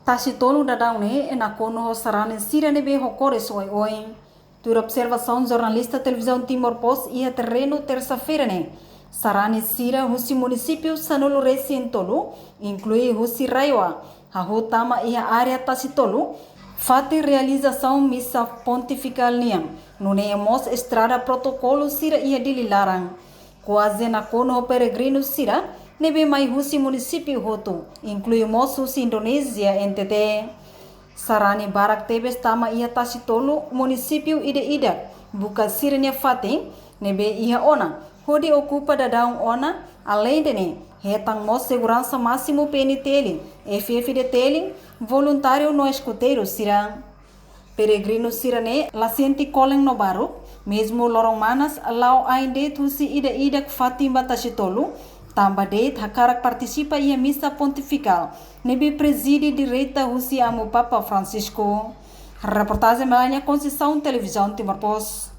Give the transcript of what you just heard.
Tachitolo Dadaune na kono sarane sira nebe hokores oi. Tura observação jornalista televisão Timor-Post ia terreno terça-feira né. Sarane sira husi município Sanolo Recientolo, inclui husi Raiwa, a rotama ia área Tachitolo, fati realização missa pontifical niam. Nunemos estrada protocolo sira ia dililarang. Quase na kono peregrino sira, nebe mai husi município roto, incluímos husi Indonésia NTT. Sarani barak tebes tama ia Tachitolo, município ida buka sirnya fating, nebe ia ona, hodi ocupa dadang ona, além de ne, retang mos segurança máximo PNTL, FF de teling, voluntário no escoteiro sira. Peregrino sirane, la sienti koleng no baru, mesmo lorong manas, lau ainda husi ida Fatima Tachitolo, tamba date hakarak participa ia missa pontifical, nebe preside direita husi amo Papa Francisco. Reportagem Melania Conceição, Televisão Timor-Post.